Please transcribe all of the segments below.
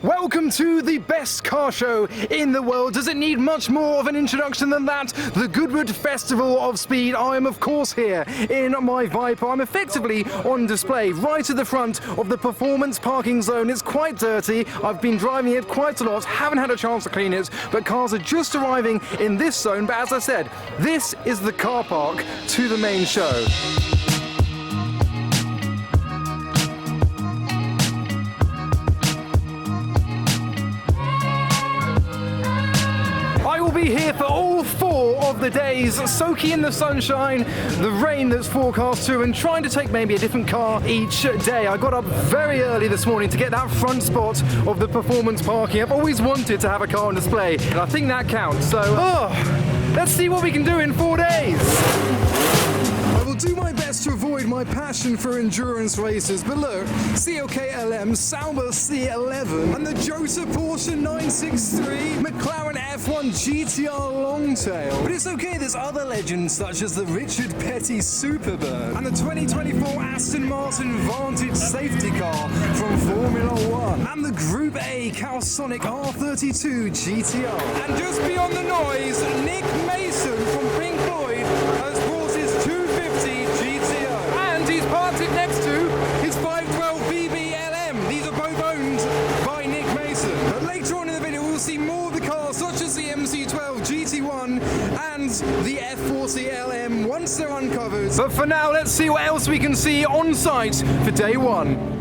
Welcome to the best car show in the world. Does it need much more of an introduction than that? The Goodwood Festival of Speed. I am of course here in my Viper. I'm effectively on display right at the front of the performance parking zone. It's quite dirty. I've been driving it quite a lot, haven't had a chance to clean it, but cars are just arriving in this zone. But as I said, this is the car park to the main show. Be here for all 4 of the days, soaking in the sunshine, the rain that's forecast too, and trying to take maybe a different car each day. I got up very early this morning to get that front spot of the performance parking. I've always wanted to have a car on display, and I think that counts. So, let's see what we can do in 4 days. I will do my best to avoid my passion for endurance races, but look, CLK LM, Sauber C11, and the Jota Porsche 963, McLaren F1 GTR Longtail. But it's okay, there's other legends such as the Richard Petty Superbird, and the 2024 Aston Martin Vantage safety car from Formula 1, and the Group A Calsonic R32 GTR. And just beyond the noise, Nick Mason from Pink Floyd has brought his 250 GTO. And he's parked it next to his 512 BBLM. These are both owned by Nick Mason. But later on in the video, we'll see more of the cars, such as the MC12 GT1 and the F40 LM once they're uncovered. But for now, let's see what else we can see on site for day 1.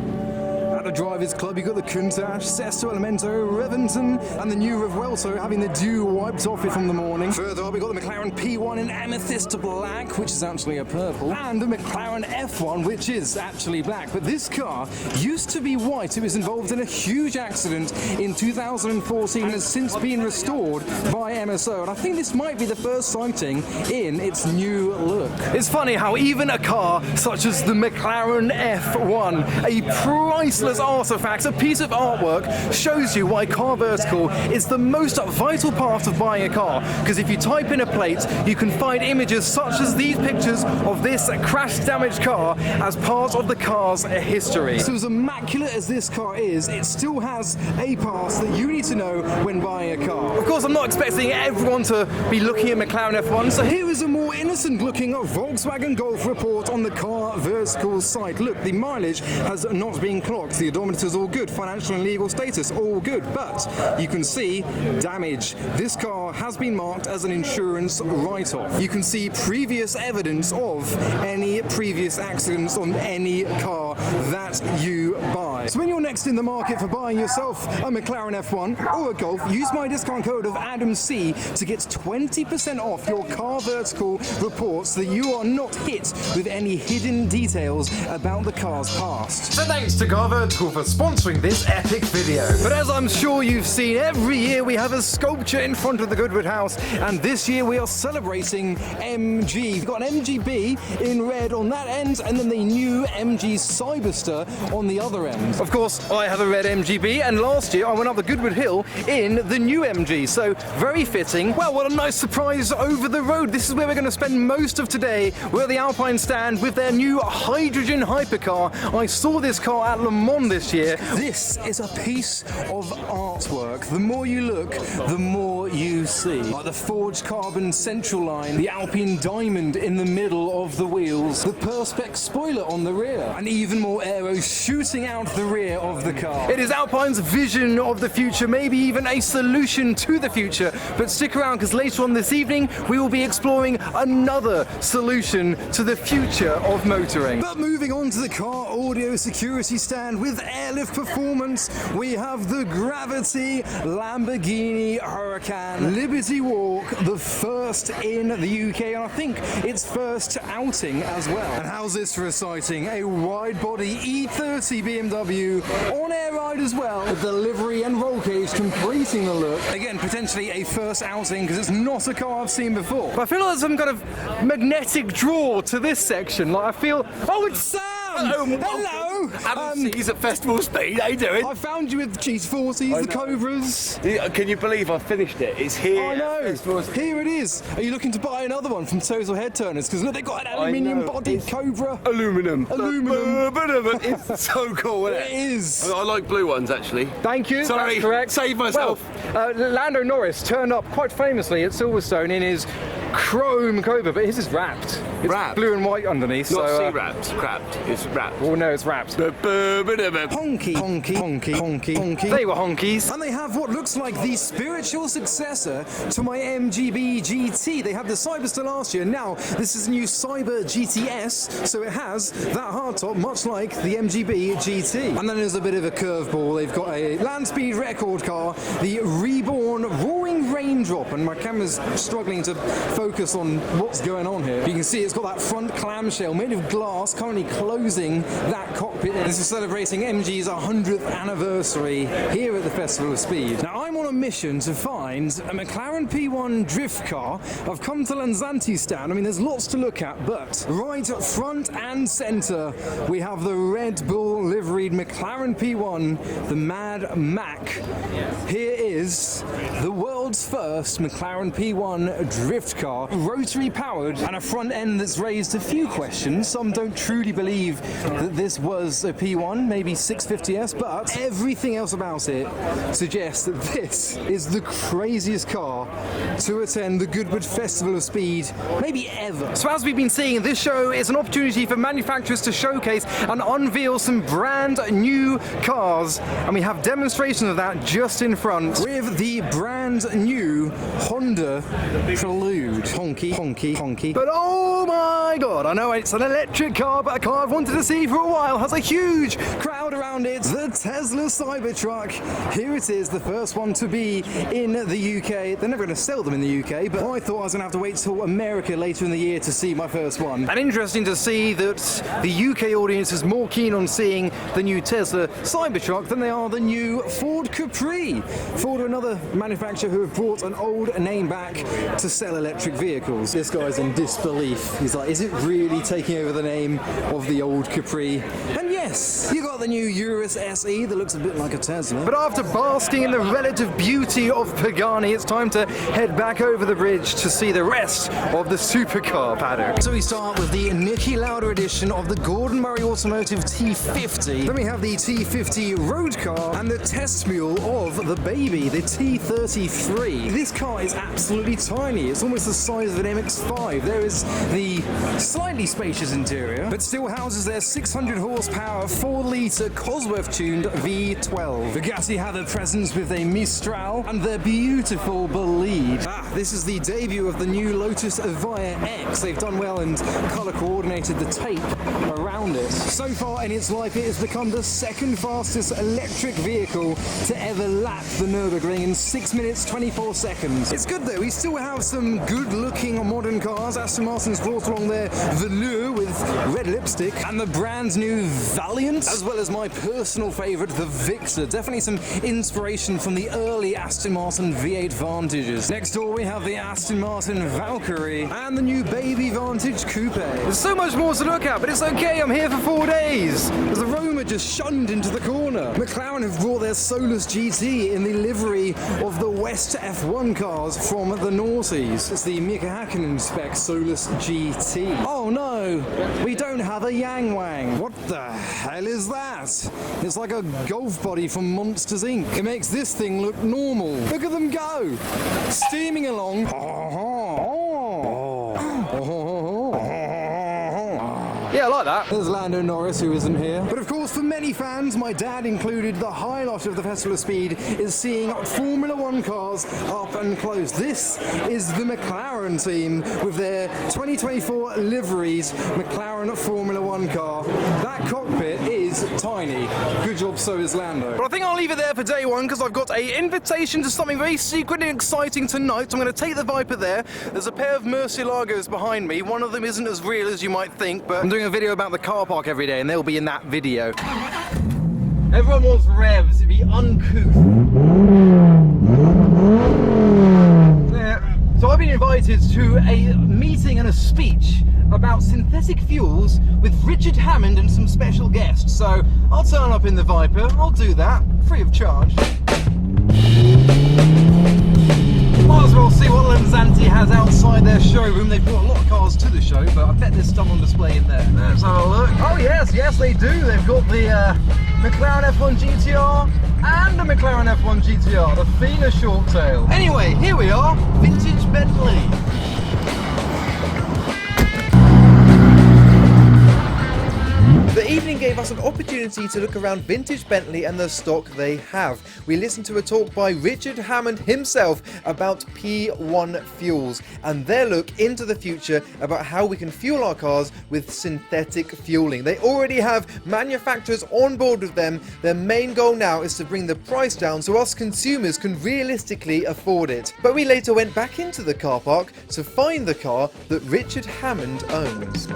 At the Drivers Club, you've got the Countach, Sesto Elemento, Reventon, and the new Revuelto having the dew wiped off it from the morning. Further up, we've got the McLaren P1 in amethyst black, which is actually a purple, and the McLaren F1, which is actually black. But this car used to be white. It was involved in a huge accident in 2014 and has since been restored by MSO. And I think this might be the first sighting in its new look. It's funny how even a car such as the McLaren F1, a priceless artifact, a piece of artwork, shows you why Car Vertical is the most vital part of buying a car. Because if you type in a plate, you can find images such as these pictures of this crash-damaged car as part of the car's history. So as immaculate as this car is, it still has a past that you need to know when buying a car. Of course, I'm not expecting everyone to be looking at McLaren F1, so here is a more innocent-looking Volkswagen Golf report on the Car Vertical site. Look, the mileage has not been clocked. The odometer's all good, financial and legal status all good, but you can see damage. This car has been marked as an insurance write-off. You can see previous evidence of any previous accidents on any car that you buy. So when you're next in the market for buying yourself a McLaren F1 or a Golf, use my discount code of ADAMC to get 20% off your Car Vertical reports so that you are not hit with any hidden details about the car's past. So thanks to Car Vertical for sponsoring this epic video. But as I'm sure you've seen, every year we have a sculpture in front of the Goodwood House, and this year we are celebrating MG. We've got an MGB in red on that end, and then the new MG Cyberster on the other end. Of course, I have a red MGB, and last year I went up the Goodwood Hill in the new MG, so very fitting. Well, what a nice surprise over the road. This is where we're going to spend most of today. We're at the Alpine stand with their new hydrogen hypercar. I saw this car at Le Mans this year. This is a piece of artwork. The more you look, the more you see. Like the forged carbon central line, the Alpine diamond in the middle of the wheels, the Perspex spoiler on the rear, and even more aeros shooting out the rear of the car. It is Alpine's vision of the future, maybe even a solution to the future. But stick around, because later on this evening we will be exploring another solution to the future of motoring. But moving on to the car audio security stand with airlift performance, we have the Gravity Lamborghini Huracan Liberty Walk, the first in the UK, and I think its first outing as well. And how's this for a sighting? A wide body E30 BMW on air ride as well, with the livery and roll cage completing the look. Again, potentially a first outing because it's not a car I've seen before. But I feel like there's some kind of magnetic draw to this section. Like I feel, oh, it's Sam! Hello! Hello! He's at Festival Speed, how you doing? I found you with the GT40s, the Cobras. Can you believe I finished it? It's here. I know. at Festival Speed. Here it is. Are you looking to buy another one from Total Head Turners? Because look, they've got an aluminium-bodied Cobra. Aluminum. Aluminum. It's so cool, isn't it? It is. I like blue ones, actually. Thank you. Sorry, that's correct. save myself. Well, Lando Norris turned up quite famously at Silverstone in his chrome Cobra, but his is wrapped. It's Wrapped? blue and white underneath. Not so, C-wrapped, crapped. It's wrapped. Oh no, it's wrapped. Honky, honky, honky, honky, honky. They were honkies. And they have what looks like the spiritual successor to my MGB GT. They had the Cyberster last year. Now, this is a new Cyber GTS, so it has that hardtop, much like the MGB GT. And then there's a bit of a curveball. They've got a land speed record car, the Reborn Roaring Raindrop, and my camera's struggling to focus on what's going on here. You can see it's got that front clamshell made of glass, currently closing that cockpit. This is celebrating MG's 100th anniversary here at the Festival of Speed. Now, I'm on a mission to find a McLaren P1 drift car. I've come to Lanzante's stand. I mean, there's lots to look at, but right front and centre, we have the Red Bull liveried McLaren P1, the Mad Mac. Here is the world's first McLaren P1 drift car, rotary powered, and a front end that's raised a few questions. Some don't truly believe that this was a P1, maybe 650S, but everything else about it suggests that this is the craziest car to attend the Goodwood Festival of Speed, maybe ever. So as we've been seeing, this show is an opportunity for manufacturers to showcase and unveil some brand new cars, and we have demonstrations of that just in front with the brand new Honda Prelude. Honky, honky, honky. But oh my god, I know it's an electric car, but a car I've wanted to see for a while, has a huge crowd around it. The Tesla Cybertruck. Here it is, the first one to be in the UK. They're never going to sell them in the UK, but I thought I was going to have to wait till America later in the year to see my first one. And interesting to see that the UK audience is more keen on seeing the new Tesla Cybertruck than they are the new Ford Capri. Ford are another manufacturer who have brought an old name back to sell electric vehicles. This guy's in disbelief. He's like, is it really taking over the name of the old Capri? And yes, you got the new Urus SE that looks a bit like a Tesla. But after basking in the relative beauty of Pagani, it's time to head back over the bridge to see the rest of the supercar paddock. So we start with the Niki Lauda edition of the Gordon Murray Automotive T50. Then we have the T50 road car and the test mule of the baby, the T33. This car is absolutely tiny. It's almost the size of an MX-5. There is the slightly spacious interior, but still houses their 600 horsepower, 4-litre Cosworth-tuned V12. Bugatti have a presence with a Mistral and their beautiful Bolide. This is the debut of the new Lotus Evija X. They've done well and colour coordinated the tape around it. So far in its life, it has become the second fastest electric vehicle to ever lap the Nürburgring in 6 minutes 24 seconds. It's good though, we still have some good-looking modern cars. Aston Martin's brought along their Velour with red lipstick and the brand new Valiant, as well as my personal favourite, the Victor. Definitely some inspiration from the early Aston Martin V8 Vantages. Next door we have the Aston Martin Valkyrie and the new Baby Vantage Coupe. There's so much more to look at, but it's okay, I'm here for 4 days. There's a Roma just shunned into the corner. McLaren have brought their Solus GT in the livery of the West F1 cars from the noughties. It's the Mika Hakkinen spec Solus GT. Oh no, we don't have a Yang Wang. What the hell is that? It's like a golf body from Monsters Inc. It makes this thing look normal. Look at them go, steaming along. Yeah, I like that. There's Lando Norris, who isn't here. But of course, for many fans, my dad included, the highlight of the Festival of Speed is seeing Formula One cars up and close. This is the McLaren team with their 2024 liveries, McLaren Formula One car. That cockpit is tiny. Good job, so is Lando. But I think I'll leave it there for day one because I've got an invitation to something very secret and exciting tonight. I'm going to take the Viper there. There's a pair of Murcielagos behind me. One of them isn't as real as you might think, but I'm doing a video about the car park every day and they'll be in that video. Everyone wants revs, it'd be uncouth. So I've been invited to a meeting and a speech about synthetic fuels with Richard Hammond and some special guests. So I'll turn up in the Viper, I'll do that, free of charge. Might as well see what Lanzanti has outside their showroom. They've brought a lot of cars to the show, but I bet there's some on display in there. Let's have a look. Oh yes, yes they do. They've got the McLaren F1 GTR and the McLaren F1 GTR, the Fina short tail. Anyway, here we are, vintage Bentley. The evening gave us an opportunity to look around vintage Bentley and the stock they have. We listened to a talk by Richard Hammond himself about P1 fuels and their look into the future about how we can fuel our cars with synthetic fueling. They already have manufacturers on board with them. Their main goal now is to bring the price down so us consumers can realistically afford it. But we later went back into the car park to find the car that Richard Hammond owns.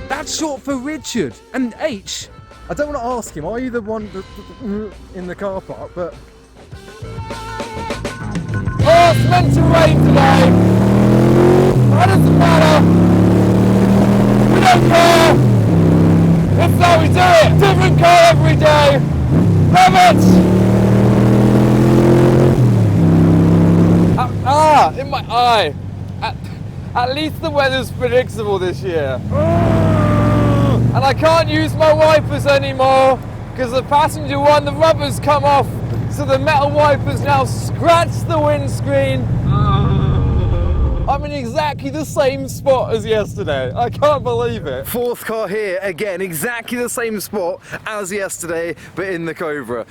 That's short for Richard. And H, I don't want to ask him, are you the one in the car park, but... Oh, it's meant to rain today. That doesn't matter. We don't care. That's how we do it. Different car every day. Love it. In my eye. At least the weather's predictable this year. And I can't use my wipers anymore because the passenger one, the rubbers come off, so the metal wipers now scratch the windscreen. I'm in exactly the same spot as yesterday. I can't believe it. Fourth car here, again, exactly the same spot as yesterday, but in the Cobra.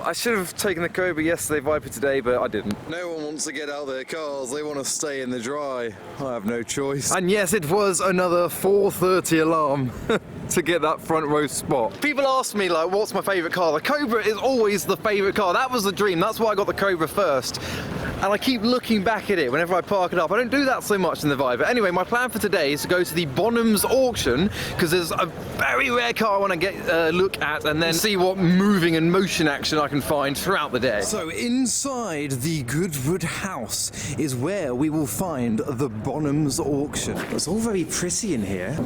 I should have taken the Cobra yesterday, Viper today, but I didn't. No one wants to get out of their cars, they want to stay in the dry. I have no choice. And yes, it was another 4:30 alarm to get that front row spot. People ask me, like, what's my favourite car? The Cobra is always the favourite car. That was the dream. That's why I got the Cobra first. And I keep looking back at it whenever I park it up. I don't do that so much in the Viper. Anyway, my plan for today is to go to the Bonham's auction, because there's a very rare car I want to get a look at and then see what moving and motion action I can find throughout the day. So inside the Goodwood house is where we will find the Bonham's auction. It's all very pretty in here.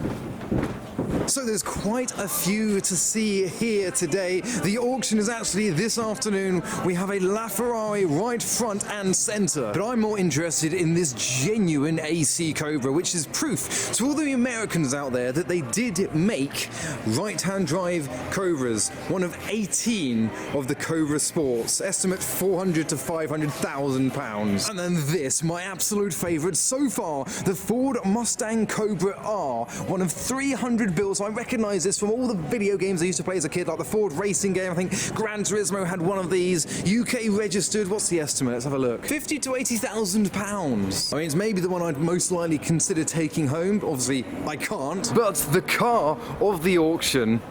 So there's quite a few to see here today. The auction is actually this afternoon. We have a LaFerrari right front and centre. But I'm more interested in this genuine AC Cobra, which is proof to all the Americans out there that they did make right-hand drive Cobras, one of 18 of the Cobra Sports. Estimate 400 to 500,000 pounds. And then this, my absolute favourite so far, the Ford Mustang Cobra R, one of 300 builds. I recognise this from all the video games I used to play as a kid, like the Ford racing game. I think Gran Turismo had one of these. UK registered. What's the estimate? Let's have a look. 50 to 80,000 pounds. I mean, it's maybe the one I'd most likely consider taking home. Obviously, I can't. But the car of the auction,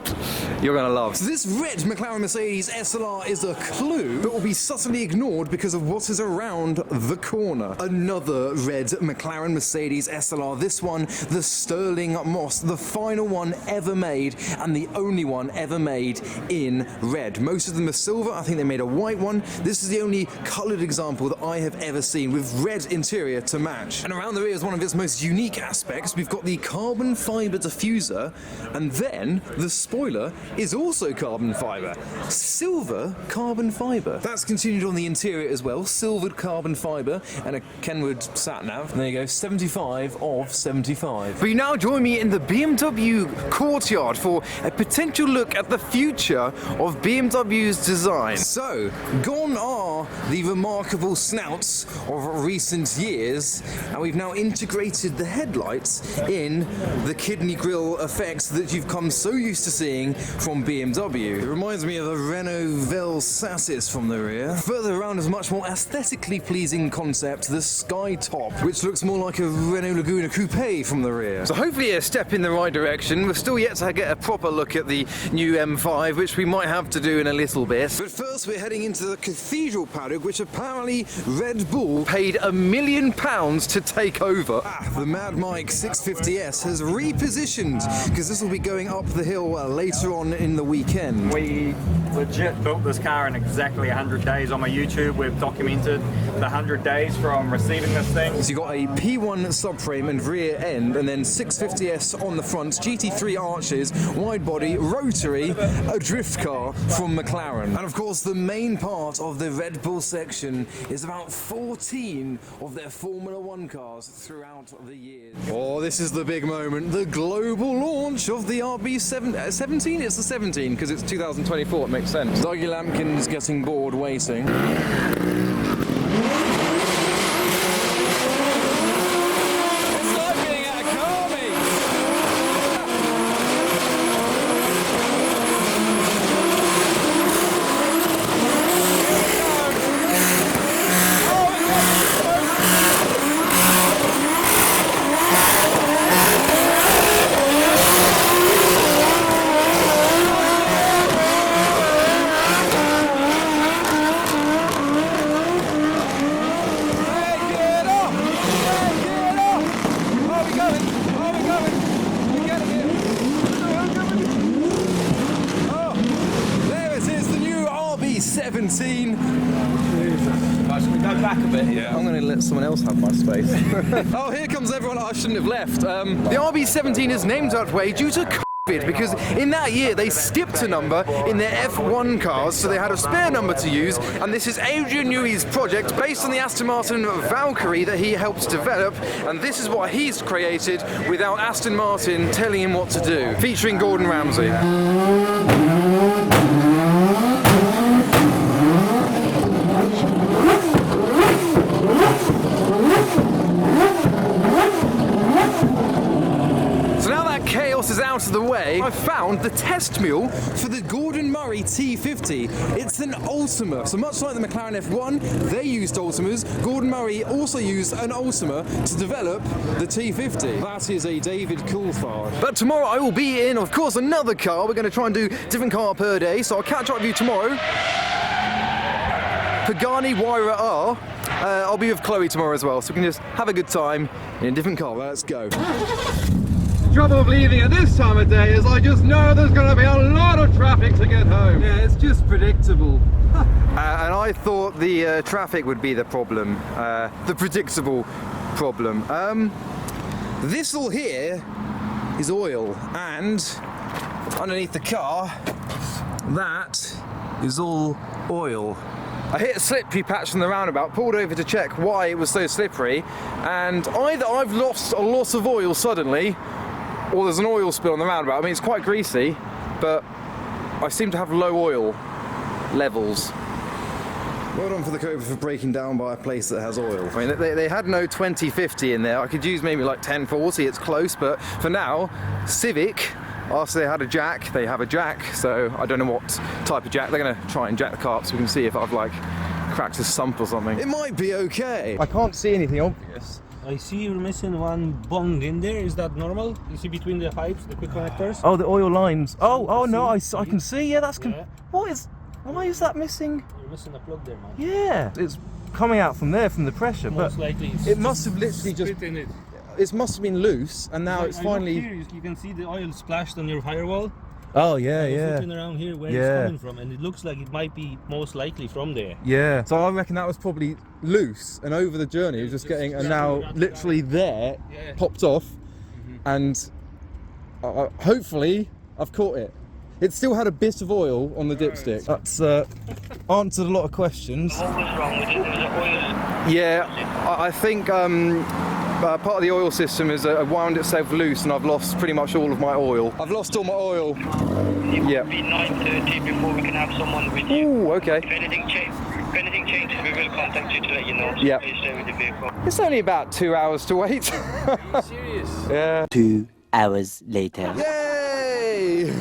you're gonna love. So this red McLaren Mercedes SLR is a clue, but will be subtly ignored because of what is around the corner. Another red McLaren Mercedes SLR. This one, the Sterling Moss, the final one ever made and the only one ever made in red. Most of them are silver. I think they made a white one. This is the only coloured example that I have ever seen with red interior to match. And around the rear is one of its most unique aspects. We've got the carbon fibre diffuser, and then the spoiler is also carbon fibre. Silver carbon fibre. That's continued on the interior as well. Silvered carbon fibre and a Kenwood sat nav. There you go, 75 of 75. But you now join me in the BMW courtyard for a potential look at the future of BMW's design. So, gone are the remarkable snouts of recent years, and we've now integrated the headlights in the kidney grille effects that you've come so used to seeing from BMW. It reminds me of a Renault Velsatis from the rear. Further around is a much more aesthetically pleasing concept, the Sky Top, which looks more like a Renault Laguna Coupe from the rear. So hopefully a step in the right direction. We're still yet to get a proper look at the new M5, which we might have to do in a little bit. But first we're heading into the Cathedral paddock, which apparently Red Bull paid £1 million to take over. The Mad Mike 650S has repositioned, because this will be going up the hill later on in the weekend. We legit built this car in exactly 100 days. On my YouTube, we've documented the 100 days from receiving this thing. So you got a P1 subframe and rear end, and then 650S on the front, GT 23 arches, wide body, rotary, a drift car from McLaren. And of course, the main part of the Red Bull section is about 14 of their Formula One cars throughout the years. Oh, this is the big moment, the global launch of the RB17. It's the 17 because it's 2024, it makes sense. Dougie Lampkin's getting bored waiting. I'm going to let someone else have my space. Oh, here comes everyone I shouldn't have left. The RB17 is named that way due to COVID, because in that year they skipped a number in their F1 cars, so they had a spare number to use, and this is Adrian Newey's project based on the Aston Martin Valkyrie that he helped develop, and this is what he's created without Aston Martin telling him what to do, featuring Gordon Ramsay. Is out of the way, I found the test mule for the Gordon Murray T50. It's an Ultima. So much like the McLaren F1, they used Ultimas. Gordon Murray also used an Ultima to develop the T50. That is a David Coulthard. But tomorrow I will be in, of course, another car. We're going to try and do different car per day, so I'll catch up with you tomorrow. Pagani Huayra R. I'll be with Chloe tomorrow as well, so we can just have a good time in a different car. Let's go. Trouble of leaving at this time of day is I just know there's going to be a lot of traffic to get home. Yeah, it's just predictable. And I thought the traffic would be the problem, the predictable problem. This all here is oil, and underneath the car, that is all oil. I hit a slippery patch on the roundabout, pulled over to check why it was so slippery, and either I've lost a lot of oil suddenly, or there's an oil spill on the roundabout. I mean, it's quite greasy, but I seem to have low oil levels. Well done for the Cobra for breaking down by a place that has oil. I mean, they had no 2050 in there. I could use maybe like 1040, it's close, but for now, Civic, after they had a jack, they have a jack, so I don't know what type of jack. They're going to try and jack the car up so we can see if I've like cracked a sump or something. It might be okay. I can't see anything obvious. I see you're missing one bond in there. Is that normal? You see between the pipes, the quick connectors? Oh, the oil lines. Oh no, I can see. Yeah, that's. Yeah. Why is that missing? You're missing a plug there, man. Yeah, it's coming out from there, from the pressure. Most but likely it must have literally just. in it. It must have been loose, and now it's finally. Here, you can see the oil splashed on your firewall. Oh yeah, Looking around here where it's coming from, and it looks like it might be most likely from there. Yeah. So I reckon that was probably loose, and over the journey it was just getting, and now literally there, popped off, and hopefully I've caught it. It still had a bit of oil on the dipstick. That's answered a lot of questions. What was wrong with it? There was oil. Yeah, I think part of the oil system is wound itself loose, and I've lost pretty much all of my oil. I've lost all my oil. It will be 9:30 before we can have someone with you. Ooh, okay. If anything changes, we will contact you to let you know. So Yeah. please stay with the vehicle. It's only about 2 hours to wait. Serious? Yeah. 2 hours later. Yay!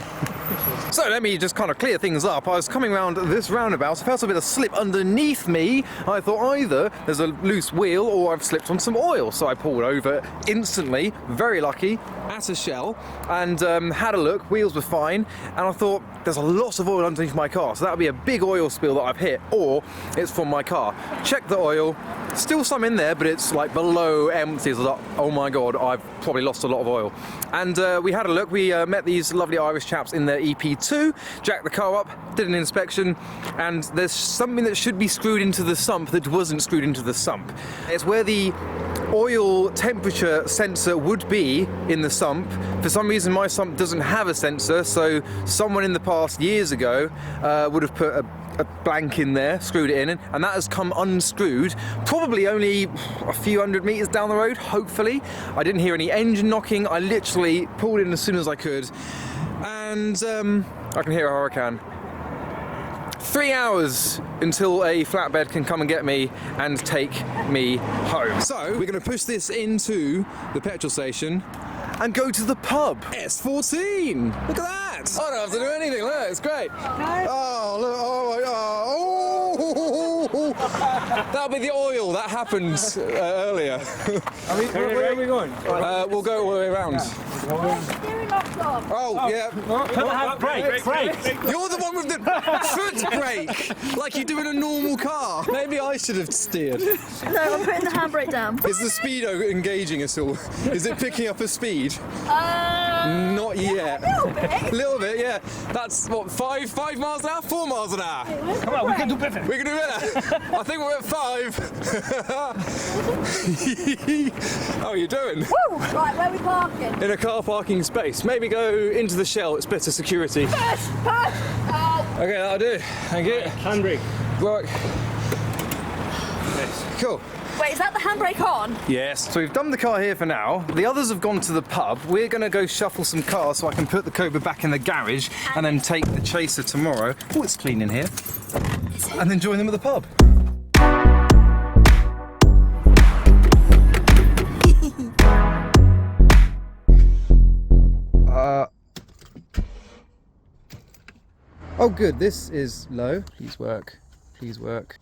So let me just kind of clear things up. I was coming around this roundabout, I felt a bit of slip underneath me. I thought either there's a loose wheel or I've slipped on some oil. So I pulled over instantly, very lucky, at a Shell, and had a look, wheels were fine, and I thought there's a lot of oil underneath my car, so that would be a big oil spill that I've hit, or it's from my car. Check the oil, still some in there, but it's like below empty. So like, oh my god, I've probably lost a lot of oil. And we had a look, we met these lovely Irish chaps in their EP2 2, jacked the car up, did an inspection, and there's something that should be screwed into the sump that wasn't screwed into the sump. It's where the oil temperature sensor would be in the sump. For some reason my sump doesn't have a sensor, so someone in the past years ago would have put a blank in there, screwed it in, and that has come unscrewed, probably only a few hundred meters down the road, hopefully. I didn't hear any engine knocking, I literally pulled in as soon as I could, and I can hear a hurricane. 3 hours until a flatbed can come and get me and take me home. So we're going to push this into the petrol station and go to the pub. S14! Look at that! I don't have to do anything, look, it's great. Oh, look, oh, that'll be the oil, that happened earlier. Where are we going? We'll go all the way around. Oh, yeah. Brake. You're the one with the foot brake, like you do in a normal car. Maybe I should have steered. No, I'm putting the handbrake down. Is the speedo engaging at all? Is it picking up a speed? Not yet. A little bit. A little bit, yeah. That's what, 5 miles an hour? 4 miles an hour? Come on, we can do better. We can do better. I think we're at 5. How are you doing? Woo! Right, where are we parking? In a car parking space. Maybe go into the Shell, it's better security. Push! Oh. Okay, that'll do. Thank you. Handbrake. Right. Cool. Wait, is that the handbrake on? Yes. So we've done the car here for now. The others have gone to the pub. We're going to go shuffle some cars so I can put the Cobra back in the garage and then take the Chaser tomorrow. Oh, it's clean in here. And then join them at the pub. Oh good, this is low. Please work. Please work.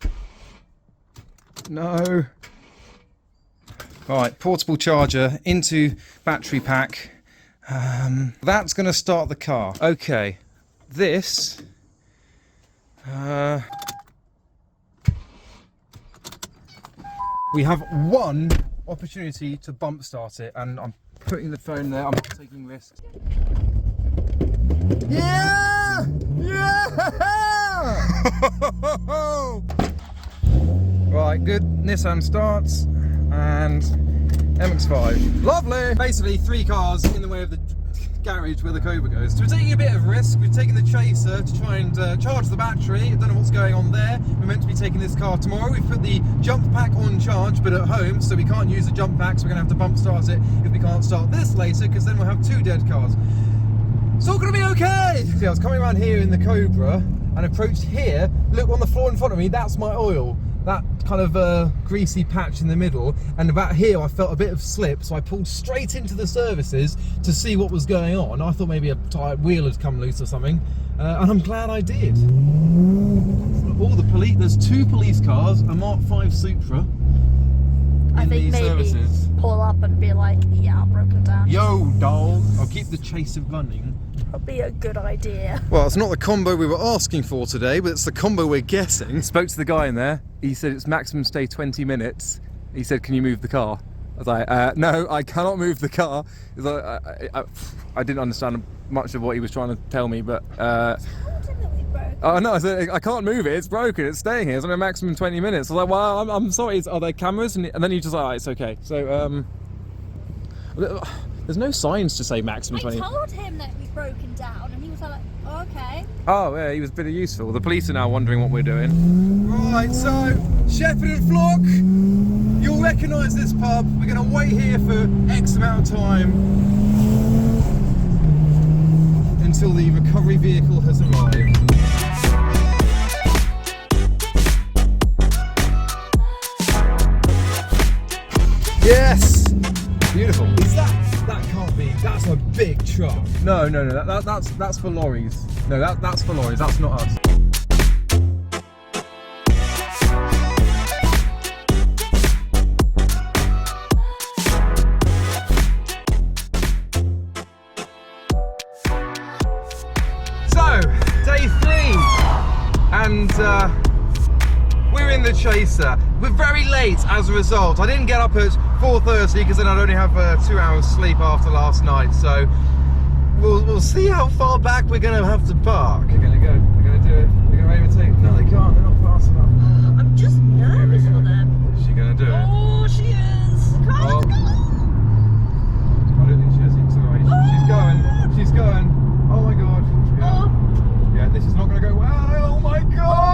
No. Right, portable charger into battery pack. That's going to start the car. Okay, this. We have one opportunity to bump start it, and I'm putting the phone there. I'm not taking risks. Yeah! Yeah! Right, good. Nissan starts, and MX-5. Lovely! Basically, 3 cars in the way of the garage where the Cobra goes. So we're taking a bit of risk. We're taking the Chaser to try and charge the battery. I don't know what's going on there. We're meant to be taking this car tomorrow. We've put the jump pack on charge, but at home, so we can't use the jump pack, so we're going to have to bump start it if we can't start this later, because then we'll have 2 dead cars. It's all going to be okay! See, I was coming around here in the Cobra and approached here. Look on the floor in front of me, that's my oil. That kind of greasy patch in the middle, and about here I felt a bit of slip, so I pulled straight into the services to see what was going on. I thought maybe a tyre wheel had come loose or something, and I'm glad I did. All the police, there's 2 police cars, a Mark 5 Supra. I think maybe pull up and be like, yeah, I'm broken down. Yo, dog, I'll keep the Chaser running. That'd be a good idea. Well, it's not the combo we were asking for today, but it's the combo we're getting. Spoke to the guy in there. He said it's maximum stay 20 minutes. He said, can you move the car? I was like, no, I cannot move the car. Like, I didn't understand much of what he was trying to tell me, but... Oh no, I said, I can't move it, it's broken, it's staying here, it's only a maximum 20 minutes. I was like, well, I'm sorry, are there cameras? And then he just like, oh, it's okay. So, there's no signs to say maximum 20. I told him that we've broken down, and he was like, oh, okay. Oh yeah, he was pretty useful. The police are now wondering what we're doing. Right, so, Shepherd and Flock, you'll recognise this pub. We're going to wait here for X amount of time until the recovery vehicle has arrived. Yes! Beautiful. Is that can't be, that's a big truck. No, that's for lorries. No, that's for lorries, that's not us. So, day 3, and we're in the Chaser. We're very late as a result. I didn't get up at 4:30 because then I'd only have 2 hours sleep after last night, so We'll see how far back we're going to have to park. They're gonna go. They're gonna do it. They're gonna overtake. No, they can't. They're not fast enough. I'm just nervous for them. Is she gonna do it? Oh, she is. Come on, go. I don't think she has acceleration. She's going. She's going. Oh my god. Yeah. Yeah, this is not gonna go well. Oh my god!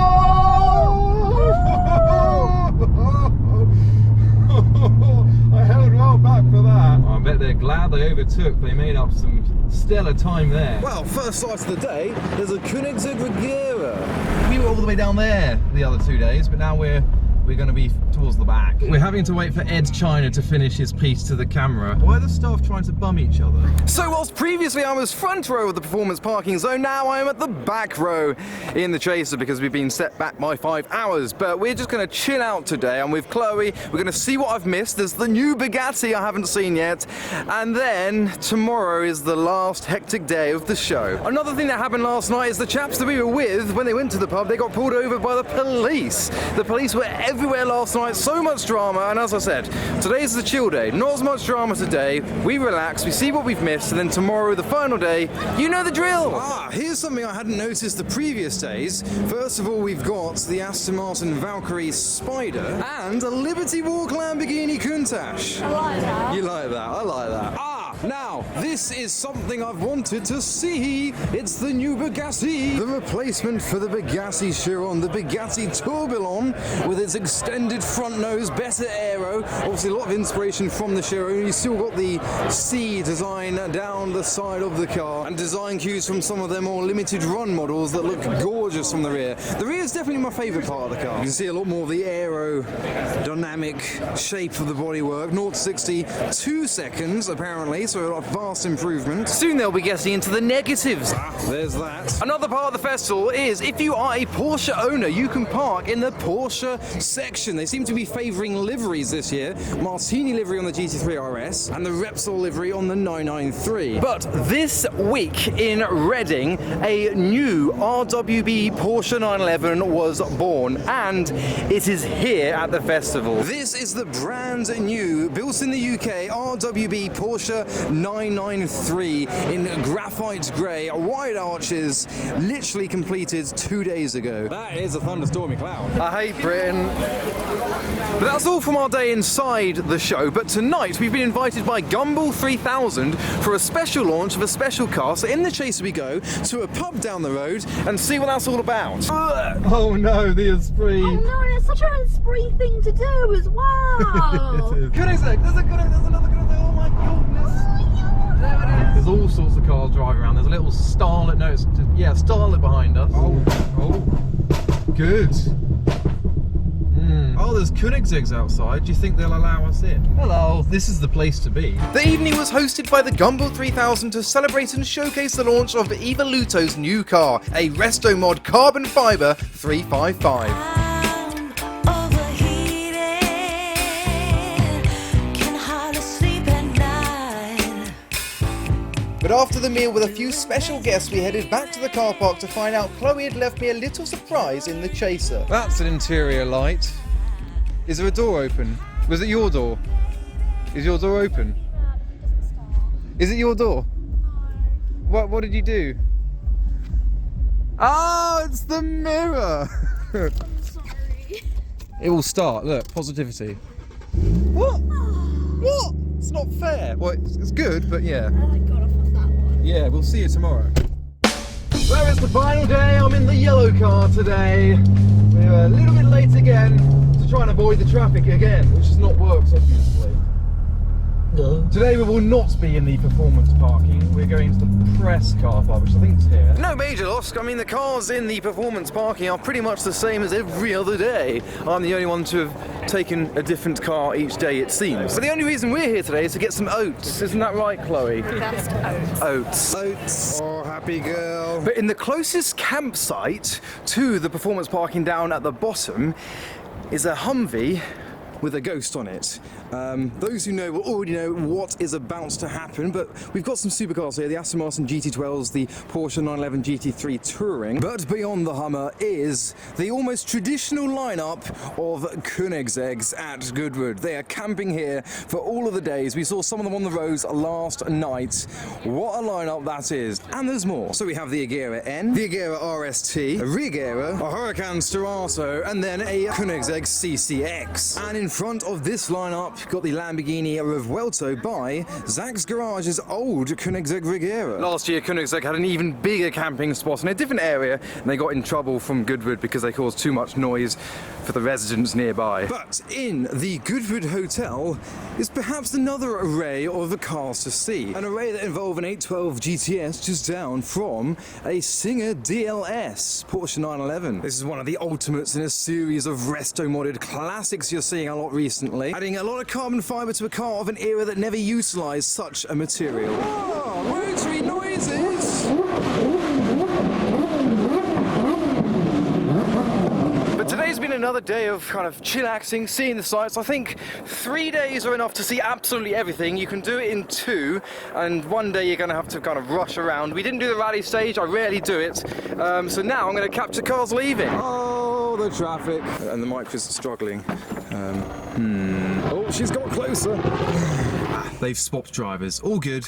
I held well back for that. I bet they're glad they overtook. They made up some stellar time there. Well, first sight of the day, there's a Koenigsegg Regera. We were all the way down there the other 2 days, but now we're going to be towards the back. We're having to wait for Ed China to finish his piece to the camera. Why are the staff trying to bum each other? So whilst previously I was front row of the performance parking zone, now I am at the back row in the Chaser because we've been set back by 5 hours. But we're just going to chill out today. I'm with Chloe. We're going to see what I've missed. There's the new Bugatti I haven't seen yet. And then tomorrow is the last hectic day of the show. Another thing that happened last night is the chaps that we were with, when they went to the pub, they got pulled over by the police. The police were everywhere last night, so much drama, and as I said, today's the chill day. Not as much drama today. We relax, we see what we've missed, and then tomorrow, the final day, you know the drill. Here's something I hadn't noticed the previous days. First of all, we've got the Aston Martin Valkyrie Spider and a Liberty Walk Lamborghini Countach. I like that. You like that? I like that. Now, this is something I've wanted to see. It's the new Bugatti. The replacement for the Bugatti Chiron, the Bugatti Tourbillon, with its extended front nose, better aero. Obviously, a lot of inspiration from the Chiron. You've still got the C design down the side of the car, and design cues from some of their more limited run models that look gorgeous from the rear. The rear is definitely my favourite part of the car. You can see a lot more of the aerodynamic shape of the bodywork. 0 to 60, 2 seconds, apparently. So a vast improvement. Soon they'll be getting into the negatives. There's that. Another part of the festival is if you are a Porsche owner, you can park in the Porsche Section. They seem to be favouring liveries this year. Martini livery on the GT3 RS and the Repsol livery on the 993. But this week in Reading, a new RWB Porsche 911 was born, and it is here at the festival. This is the brand new, built in the UK, RWB Porsche 993 in graphite grey, wide arches, literally completed 2 days ago. That is a thunderstormy cloud. I hate Britain. But that's all from our day inside the show, but tonight we've been invited by Gumball 3000 for a special launch of a special car. So in the Chaser we go to a pub down the road and see what that's all about. Oh no, the Esprit. Oh no, it's such an Esprit thing to do as well. Koenigsegg, there's another Koenigsegg. Oh my goodness. There it is. There's all sorts of cars driving around. There's a little Starlet, Starlet behind us. Oh, good. Oh, there's Koenigsegg's outside. Do you think they'll allow us in? Hello, this is the place to be. The evening was hosted by the Gumball 3000 to celebrate and showcase the launch of Evoluto's new car, a Resto Mod carbon fibre 355. But after the meal with a few special guests, we headed back to the car park to find out Chloe had left me a little surprise in the Chaser. That's an interior light. Is there a door open? Was it your door? Is your door open? Is it your door? No. What did you do? Oh, it's the mirror! I'm sorry. It will start, look, positivity. What? What? It's not fair. Well, it's good, but yeah. I got off of that one. Yeah, we'll see you tomorrow. Well, it's the final day. I'm in the yellow car today. We're a little bit late again to try and avoid the traffic again, which has not worked, obviously. Today we will not be in the performance parking. We're going to the press car park, which I think is here. No major loss. I mean, the cars in the performance parking are pretty much the same as every other day. I'm the only one to have taken a different car each day, it seems. But the only reason we're here today is to get some oats. Isn't that right, Chloe? Best oats. Oats. Oats. Oh, happy girl. But in the closest campsite to the performance parking down at the bottom is a Humvee with a ghost on it. Those who know will already know what is about to happen, but we've got some supercars here, the Aston Martin GT12s, the Porsche 911 GT3 Touring. But beyond the Hummer is the almost traditional lineup of Koenigsegg's at Goodwood. They are camping here for all of the days. We saw some of them on the roads last night. What a lineup that is. And there's more. So we have the Agera N, the Agera RST, a Regera, a Huracan Starato, and then a Koenigsegg CCX. And in front of this lineup, got the Lamborghini Revuelto by Zach's Garage's old Koenigsegg Regera. Last year, Koenigsegg had an even bigger camping spot in a different area, and they got in trouble from Goodwood because they caused too much noise for the residents nearby. But in the Goodwood Hotel is perhaps another array of cars to see. An array that involve an 812 GTS just down from a Singer DLS Porsche 911. This is one of the ultimates in a series of resto-modded classics you're seeing a lot recently, adding a lot of carbon fibre to a car of an era that never utilised such a material. Oh, rotary noises! But today's been another day of kind of chillaxing, seeing the sights. I think 3 days are enough to see absolutely everything. You can do it in 2, and one day you're going to have to kind of rush around. We didn't do the rally stage, I rarely do it. So now I'm going to capture cars leaving. Oh, the traffic. And the mic is struggling. Oh, she's got closer. They've swapped drivers. All good.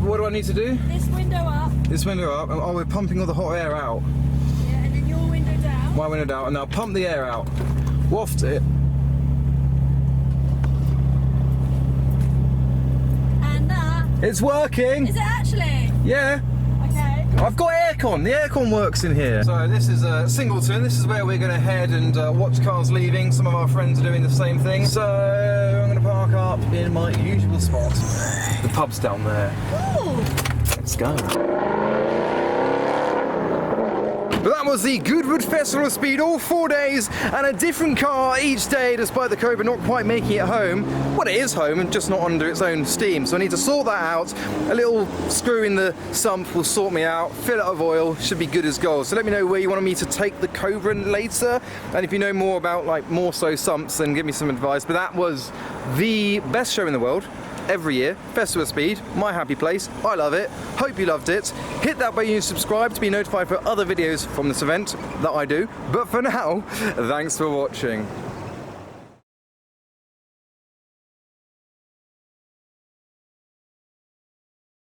What do I need to do? This window up. This window up. Oh, we're pumping all the hot air out. Yeah, and then your window down. My window down, and now pump the air out. Waft it. And that. It's working. Is it actually? Yeah. Okay. I've got aircon. The aircon works in here. So this is Singleton. This is where we're going to head and watch cars leaving. Some of our friends are doing the same thing. So I'm going to park up in my usual spot. The pub's down there. Ooh. Let's go. But that was the Goodwood Festival of Speed, all 4 days, and a different car each day, despite the Cobra not quite making it home. Well, it is home, and just not under its own steam, so I need to sort that out. A little screw in the sump will sort me out, fill it of oil, should be good as gold. So let me know where you want me to take the Cobra later, and if you know more about, like, more so sumps, then give me some advice. But that was the best show in the world. Every year, Festival of Speed, my happy place. I love it. Hope you loved it. Hit that button and subscribe to be notified for other videos from this event that I do. But for now, thanks for watching.